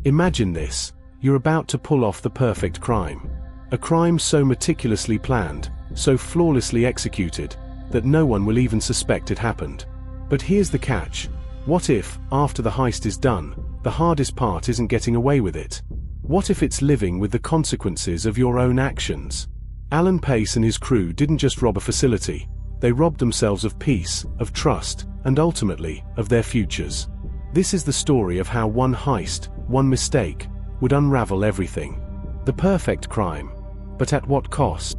Imagine this: you're about to pull off the perfect crime. A crime so meticulously planned, so flawlessly executed, that no one will even suspect it happened. But here's the catch: what if, after the heist is done, the hardest part isn't getting away with it? What if it's living with the consequences of your own actions? Allan Pace and his crew didn't just rob a facility, they robbed themselves of peace, of trust, and ultimately, of their futures. This is the story of how one heist, one mistake, would unravel everything. The perfect crime. But at what cost?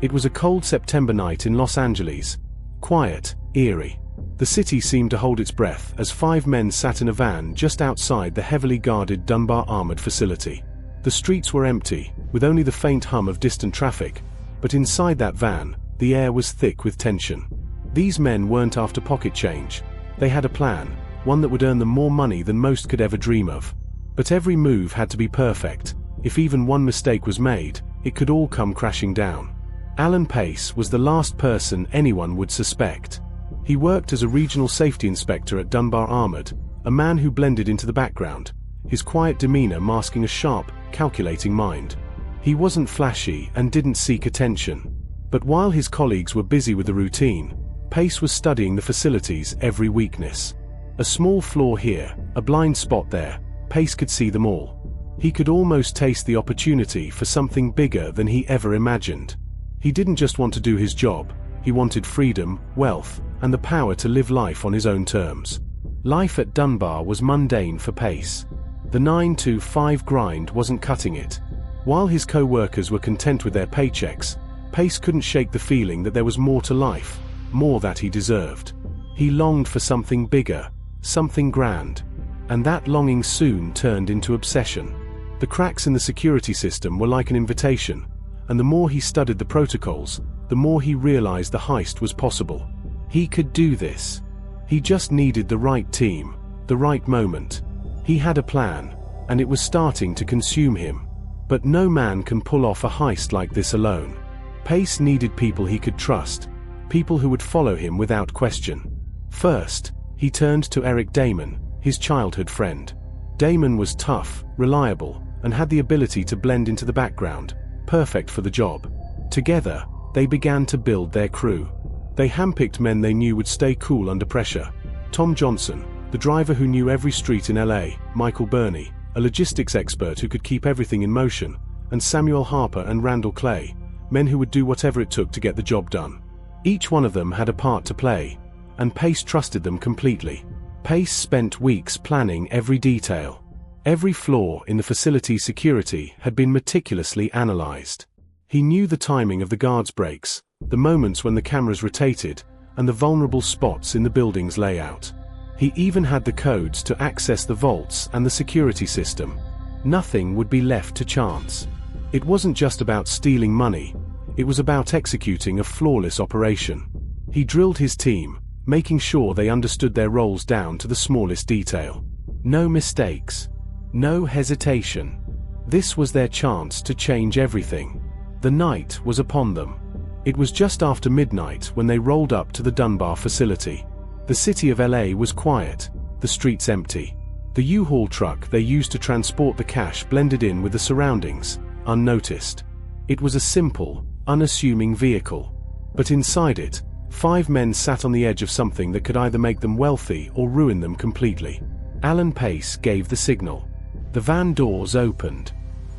It was a cold September night in Los Angeles. Quiet, eerie. The city seemed to hold its breath as 5 men sat in a van just outside the heavily guarded Dunbar armored facility. The streets were empty, with only the faint hum of distant traffic, but inside that van, the air was thick with tension. These men weren't after pocket change. They had a plan, one that would earn them more money than most could ever dream of. But every move had to be perfect. If even one mistake was made, it could all come crashing down. Allan Pace was the last person anyone would suspect. He worked as a regional safety inspector at Dunbar Armored, a man who blended into the background, his quiet demeanor masking a sharp, calculating mind. He wasn't flashy and didn't seek attention. But while his colleagues were busy with the routine, Pace was studying the facility's every weakness. A small flaw here, a blind spot there, Pace could see them all. He could almost taste the opportunity for something bigger than he ever imagined. He didn't just want to do his job, he wanted freedom, wealth, and the power to live life on his own terms. Life at Dunbar was mundane for Pace. The 9-to-5 grind wasn't cutting it. While his co-workers were content with their paychecks, Pace couldn't shake the feeling that there was more to life, more that he deserved. He longed for something bigger, something grand. And that longing soon turned into obsession. The cracks in the security system were like an invitation, and the more he studied the protocols, the more he realized the heist was possible. He could do this. He just needed the right team, the right moment. He had a plan, and it was starting to consume him. But no man can pull off a heist like this alone. Pace needed people he could trust, people who would follow him without question. First, he turned to Eric Damon, his childhood friend. Damon was tough, reliable, and had the ability to blend into the background, perfect for the job. Together, they began to build their crew. They handpicked men they knew would stay cool under pressure. Tom Johnson, the driver who knew every street in LA, Michael Burney, a logistics expert who could keep everything in motion, and Samuel Harper and Randall Clay, men who would do whatever it took to get the job done. Each one of them had a part to play, and Pace trusted them completely. Pace spent weeks planning every detail. Every flaw in the facility's security had been meticulously analyzed. He knew the timing of the guards' breaks, the moments when the cameras rotated, and the vulnerable spots in the building's layout. He even had the codes to access the vaults and the security system. Nothing would be left to chance. It wasn't just about stealing money, it was about executing a flawless operation. He drilled his team, making sure they understood their roles down to the smallest detail. No mistakes. No hesitation. This was their chance to change everything. The night was upon them. It was just after midnight when they rolled up to the Dunbar facility. The city of LA was quiet, the streets empty. The U-Haul truck they used to transport the cash blended in with the surroundings, unnoticed. It was a simple, unassuming vehicle. But inside it, 5 men sat on the edge of something that could either make them wealthy or ruin them completely. Allan Pace gave the signal. The van doors opened.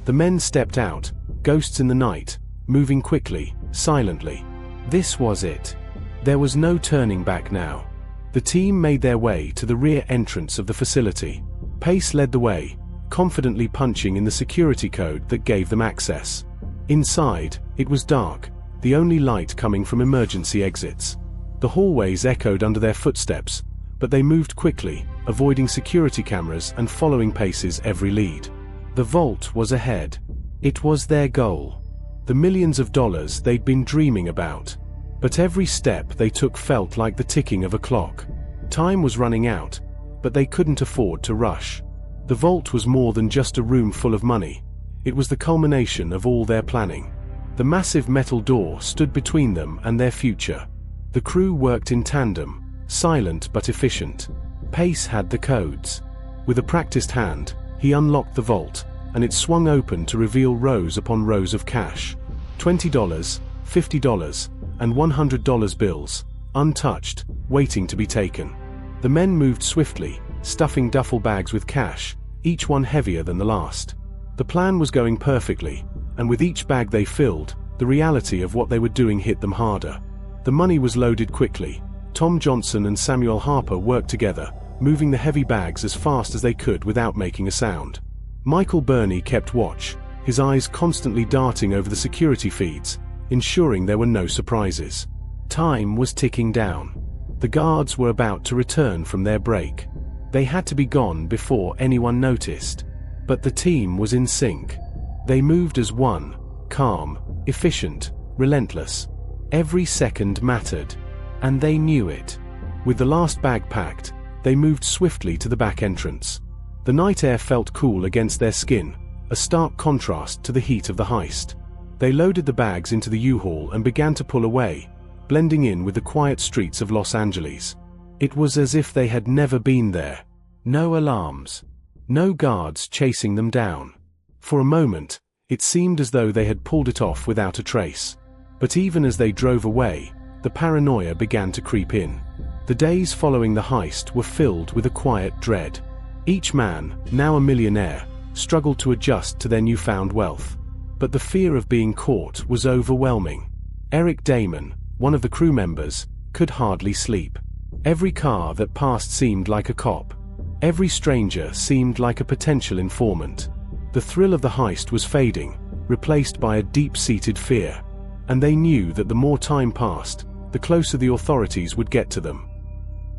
The men stepped out, ghosts in the night, moving quickly, silently. This was it. There was no turning back now. The team made their way to the rear entrance of the facility. Pace led the way, confidently punching in the security code that gave them access. Inside, it was dark, the only light coming from emergency exits. The hallways echoed under their footsteps, but they moved quickly, avoiding security cameras and following Pace's every lead. The vault was ahead. It was their goal. The millions of dollars they'd been dreaming about. But every step they took felt like the ticking of a clock. Time was running out, but they couldn't afford to rush. The vault was more than just a room full of money. It was the culmination of all their planning. The massive metal door stood between them and their future. The crew worked in tandem, silent but efficient. Pace had the codes. With a practiced hand, he unlocked the vault, and it swung open to reveal rows upon rows of cash. $20, $50, and $100 bills, untouched, waiting to be taken. The men moved swiftly, stuffing duffel bags with cash, each one heavier than the last. The plan was going perfectly, and with each bag they filled, the reality of what they were doing hit them harder. The money was loaded quickly. Tom Johnson and Samuel Harper worked together, moving the heavy bags as fast as they could without making a sound. Michael Burney kept watch, his eyes constantly darting over the security feeds, ensuring there were no surprises. Time was ticking down. The guards were about to return from their break. They had to be gone before anyone noticed. But the team was in sync. They moved as one, calm, efficient, relentless. Every second mattered. And they knew it. With the last bag packed, they moved swiftly to the back entrance. The night air felt cool against their skin, a stark contrast to the heat of the heist. They loaded the bags into the U-Haul and began to pull away, blending in with the quiet streets of Los Angeles. It was as if they had never been there. No alarms. No guards chasing them down. For a moment, it seemed as though they had pulled it off without a trace. But even as they drove away, the paranoia began to creep in. The days following the heist were filled with a quiet dread. Each man, now a millionaire, struggled to adjust to their newfound wealth. But the fear of being caught was overwhelming. Eric Damon, one of the crew members, could hardly sleep. Every car that passed seemed like a cop. Every stranger seemed like a potential informant. The thrill of the heist was fading, replaced by a deep-seated fear. And they knew that the more time passed, the closer the authorities would get to them.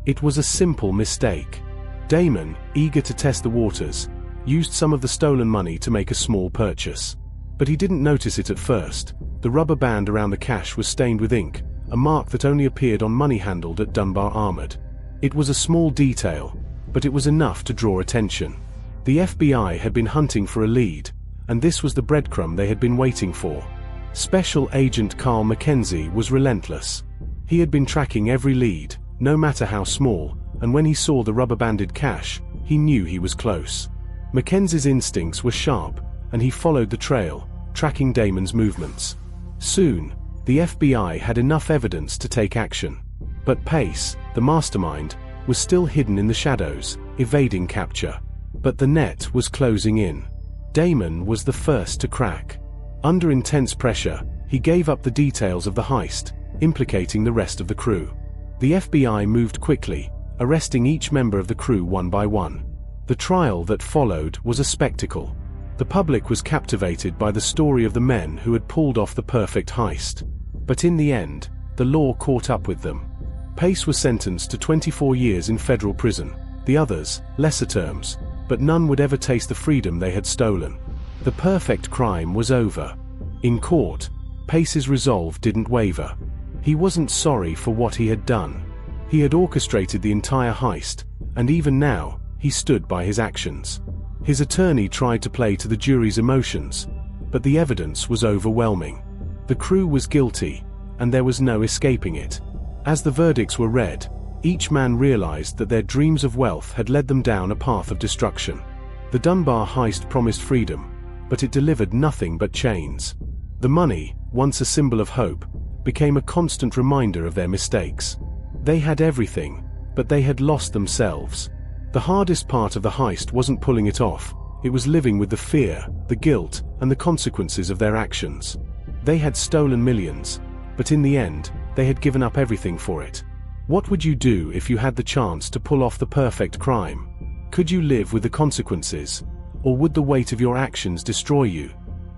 It was a simple mistake. Damon, eager to test the waters, used some of the stolen money to make a small purchase. But he didn't notice it at first. The rubber band around the cash was stained with ink, a mark that only appeared on money handled at Dunbar Armored. It was a small detail, but it was enough to draw attention. The FBI had been hunting for a lead, and this was the breadcrumb they had been waiting for. Special Agent Carl Mackenzie was relentless. He had been tracking every lead, no matter how small, and when he saw the rubber-banded cash, he knew he was close. Mackenzie's instincts were sharp, and he followed the trail, tracking Damon's movements. Soon, the FBI had enough evidence to take action. But Pace, the mastermind, was still hidden in the shadows, evading capture. But the net was closing in. Damon was the first to crack. Under intense pressure, he gave up the details of the heist, implicating the rest of the crew. The FBI moved quickly, arresting each member of the crew one by one. The trial that followed was a spectacle. The public was captivated by the story of the men who had pulled off the perfect heist. But in the end, the law caught up with them. Pace was sentenced to 24 years in federal prison, the others, lesser terms, but none would ever taste the freedom they had stolen. The perfect crime was over. In court, Pace's resolve didn't waver. He wasn't sorry for what he had done. He had orchestrated the entire heist, and even now, he stood by his actions. His attorney tried to play to the jury's emotions, but the evidence was overwhelming. The crew was guilty, and there was no escaping it. As the verdicts were read, each man realized that their dreams of wealth had led them down a path of destruction. The Dunbar heist promised freedom, but it delivered nothing but chains. The money, once a symbol of hope, became a constant reminder of their mistakes. They had everything, but they had lost themselves. The hardest part of the heist wasn't pulling it off, it was living with the fear, the guilt, and the consequences of their actions. They had stolen millions, but in the end, they had given up everything for it. What would you do if you had the chance to pull off the perfect crime? Could you live with the consequences, or would the weight of your actions destroy you?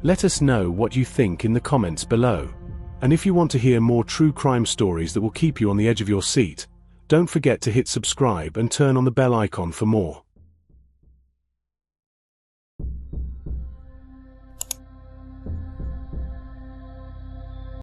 Let us know what you think in the comments below. And if you want to hear more true crime stories that will keep you on the edge of your seat, don't forget to hit subscribe and turn on the bell icon for more.